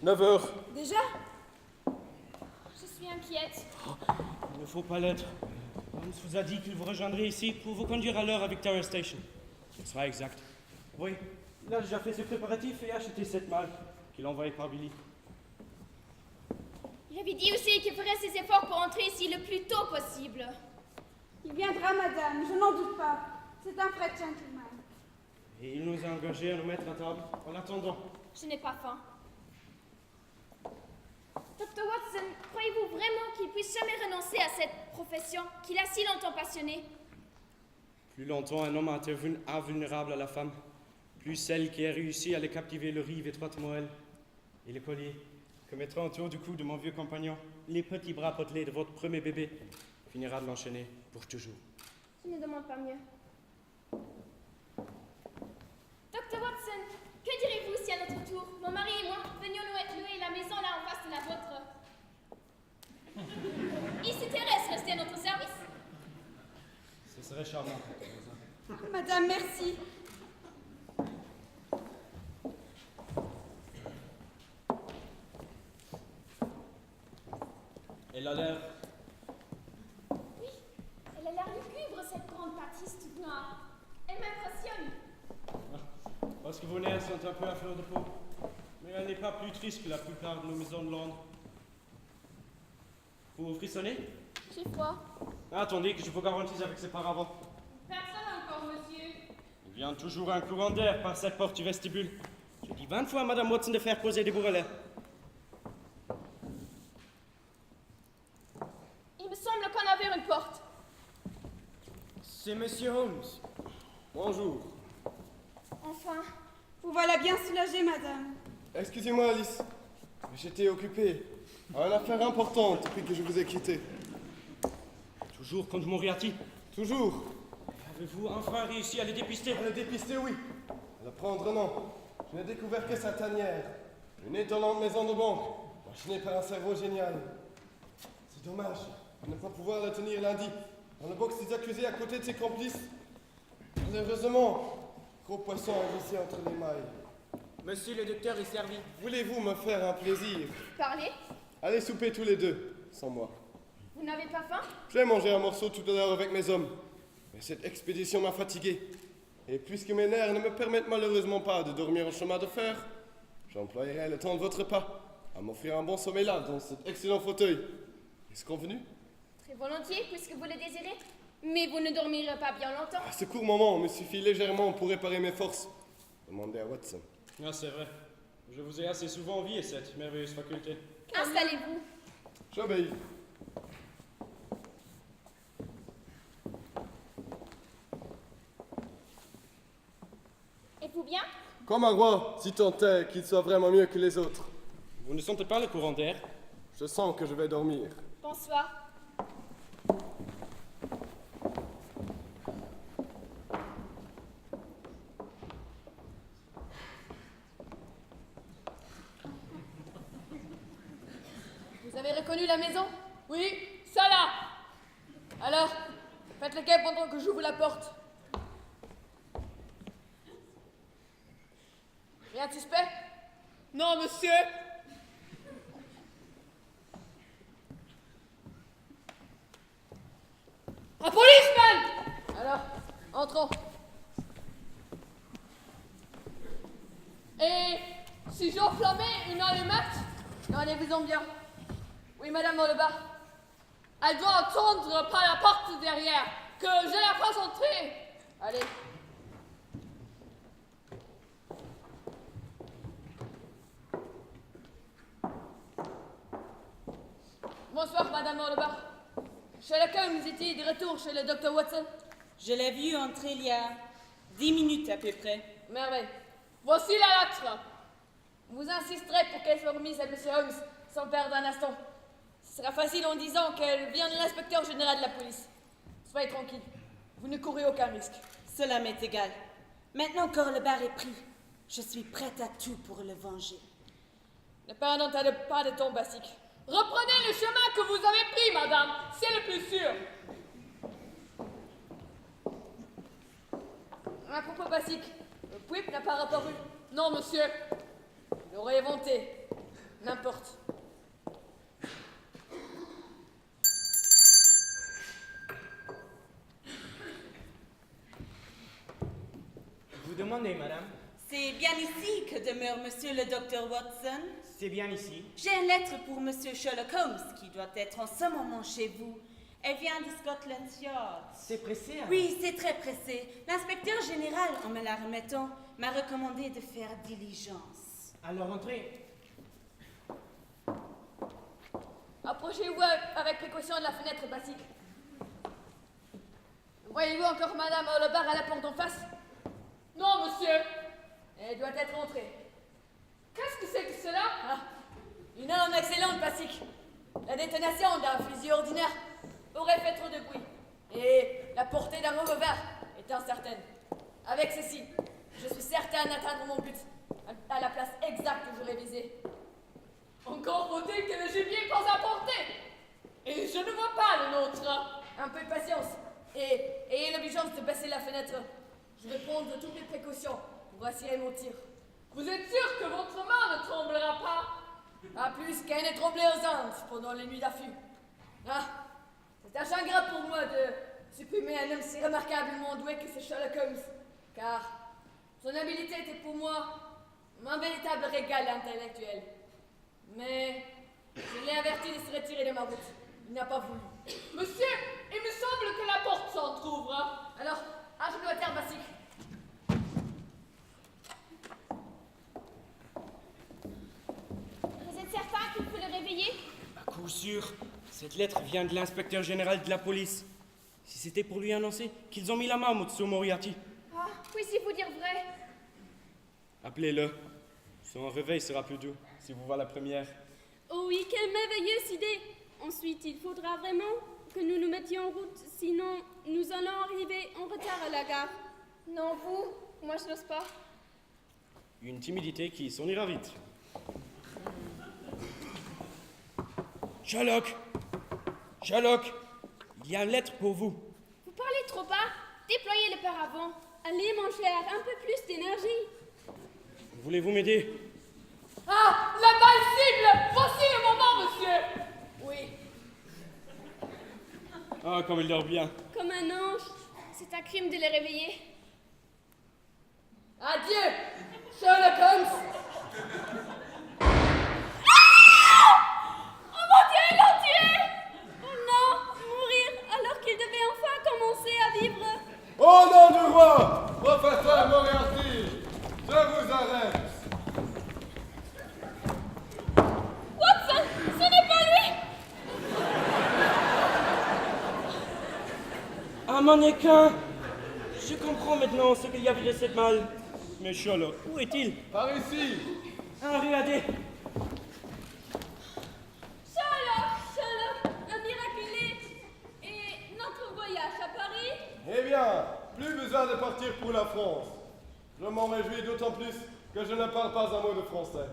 9 heures. Déjà? Je suis inquiète. Il ne faut pas l'être. Holmes vous a dit qu'il vous rejoindrait ici pour vous conduire à l'heure à Victoria Station. Ce sera exact. Oui, il a déjà fait ses préparatifs et acheté cette malle qu'il a envoyée par Billy. Il avait dit aussi qu'il ferait ses efforts pour entrer ici le plus tôt possible. Il viendra, madame, je n'en doute pas. C'est un vrai gentleman. Et il nous a engagés à nous mettre à table en attendant. Je n'ai pas faim. Dr. Watson, croyez-vous vraiment qu'il puisse jamais renoncer à cette profession qu'il a si longtemps passionnée? Plus longtemps un homme a été invulnérable à la femme, plus celle qui a réussi à les captiver le rive étroitement elle, et le collier que mettra autour du cou de mon vieux compagnon les petits bras potelés de votre premier bébé finira de l'enchaîner pour toujours. Je ne demande pas mieux. Dr. Watson, que direz-vous si à notre tour, mon mari et moi venions nous louer la maison là en face de la vôtre? Il s'intéresse rester à notre service? Ce serait charmant. Madame, merci. Elle a l'air... Oui, elle a l'air lugubre, cette grande bâtisse toute noire. Elle m'impressionne. Parce que vos nerfs sont un peu à fleur de peau. Mais elle n'est pas plus triste que la plupart de nos maisons de Londres. Vous frissonnez? J'ai froid. Attendez que je vous garantisse avec ces paravents. Personne encore, monsieur. Il vient toujours un courant d'air par cette porte du vestibule. Je dis 20 fois à Madame Watson de faire poser des bourrelets. Il me semble qu'on a ouvert une porte. C'est Monsieur Holmes. Bonjour. Enfin, Vous voilà bien soulagée, madame. Excusez-moi, Alice. J'étais occupé à une affaire importante depuis que je vous ai quitté. Toujours contre Moriarty. Toujours. Avez-vous enfin réussi à les dépister? À le dépister, oui. À le prendre, non. Je n'ai découvert que sa tanière. Une étonnante maison de banque, machinée par un cerveau génial. C'est dommage de ne pas pouvoir la tenir lundi, dans le box des accusés à côté de ses complices. Malheureusement, gros poisson a glissé entre les mailles. Monsieur le docteur est servi. Voulez-vous me faire un plaisir? parlez. Allez souper tous les deux, sans moi. Vous n'avez pas faim? J'ai mangé un morceau tout à l'heure avec mes hommes. Mais cette expédition m'a fatigué. Et puisque mes nerfs ne me permettent malheureusement pas de dormir en chemin de fer, j'employerai le temps de votre repas à m'offrir un bon sommeil là, dans cet excellent fauteuil. Est-ce convenu? Très volontiers, puisque vous le désirez. Mais vous ne dormirez pas bien longtemps. À ce court moment me suffit légèrement pour réparer mes forces. Demandez à Watson. Ah, c'est vrai. Je vous ai assez souvent envié cette merveilleuse faculté. Installez-vous. J'obéis. Êtes-vous bien? Comme un roi, si tant est qu'il soit vraiment mieux que les autres. Vous ne sentez pas le courant d'air? Je sens que je vais dormir. Bonsoir. Vous avez reconnu la maison? Oui, ça là. Alors, faites le quai pendant que j'ouvre la porte. Rien de suspect? Non, monsieur. Un policeman! Alors, entrons. Et si j'enflammais une allumette? Regardez-vous-en bien. Oui, madame dans le bar. Elle doit entendre par la porte derrière que je la fasse entrer. Allez. Bonsoir, madame dans le bar. Sherlock Holmes était de retour chez le docteur Watson. Je l'ai vue entrer il y a 10 minutes à peu près. Merveille. Voici la lettre. Vous insisterez pour qu'elle soit remise à monsieur Holmes sans perdre un instant. Ce sera facile en disant qu'elle vient de l'inspecteur général de la police. Soyez tranquille. Vous ne courez aucun risque. Cela m'est égal. Maintenant que le bar est pris, je suis prête à tout pour le venger. Ne perdons pas de temps, Basique. Reprenez le chemin que vous avez pris, madame. C'est le plus sûr. À propos, Basique, le Pouip n'a pas reparu. Non, monsieur. Il aurait inventé. N'importe. Vous demandez, madame? C'est bien ici que demeure monsieur le docteur Watson. C'est bien ici. J'ai une lettre pour monsieur Sherlock Holmes qui doit être en ce moment chez vous. Elle vient de Scotland Yard. C'est pressé, hein? Oui, c'est très pressé. L'inspecteur général, en me la remettant, m'a recommandé de faire diligence. Alors entrez. Approchez-vous avec précaution de la fenêtre basique. Voyez-vous encore Madame Hollebar à la porte en face? Non, monsieur. Elle doit être entrée. Qu'est-ce que c'est que cela? Ah, une arme excellente, basique. La détonation d'un fusil ordinaire aurait fait trop de bruit. Et la portée d'un revolver est incertaine. Avec ceci, je suis certain d'atteindre mon but à la place exacte que j'aurais visée. Encore faut-il que le gibier passe à portée. Et je ne vois pas le nôtre. Un peu de patience. Et ayez l'obligeance de baisser la fenêtre. Je vais prendre toutes les précautions pour assurer mon tir. Vous êtes sûr que votre main ne tremblera pas? Pas plus qu'elle n'est tremblée aux Indes pendant les nuits d'affût. Ah, c'est un chagrin pour moi de supprimer un homme si remarquablement doué que c'est Sherlock Holmes, car son habileté était pour moi un véritable régal intellectuel. Mais je l'ai averti de se retirer de ma route. Il n'a pas voulu. Monsieur, il me semble que la porte s'entrouvre. Alors, à genoux à terre, basique. Vous êtes certain qu'il faut le réveiller? À coup sûr, cette lettre vient de l'inspecteur général de la police. Si c'était pour lui annoncer qu'ils ont mis la main au Mutsu Moriarty. Ah, puissiez vous dire vrai? Appelez-le. Son réveil sera plus doux, si vous voyez la première. Oh oui, quelle merveilleuse idée! Ensuite, il faudra vraiment que nous nous mettions en route, sinon nous allons arriver en retard à la gare. Non, vous? Moi, je n'ose pas. Une timidité qui s'en ira vite. Sherlock! Sherlock! Il y a une lettre pour vous. Vous parlez trop bas. Déployez le paravent. Allez, mon cher, un peu plus d'énergie. Voulez-vous m'aider? Ah, la balle cible! Voici le moment, monsieur! Oui. Ah, comme il dort bien. Comme un ange. C'est un crime de le réveiller. Adieu, Sherlock Holmes. Oh mon Dieu, ils l'ont tué! Oh non, mourir alors qu'il devait enfin commencer à vivre. Au nom du roi, professeur Moriarty, je vous arrête. Watson, ce n'est pas lui! Un mannequin! Je comprends maintenant ce qu'il y avait de cette malle. Mais Sherlock, où est-il? Par ici. Ah, regardez! Sherlock, un miraculé. Et notre voyage à Paris? Eh bien, plus besoin de partir pour la France. Je m'en réjouis d'autant plus que je ne parle pas un mot de français.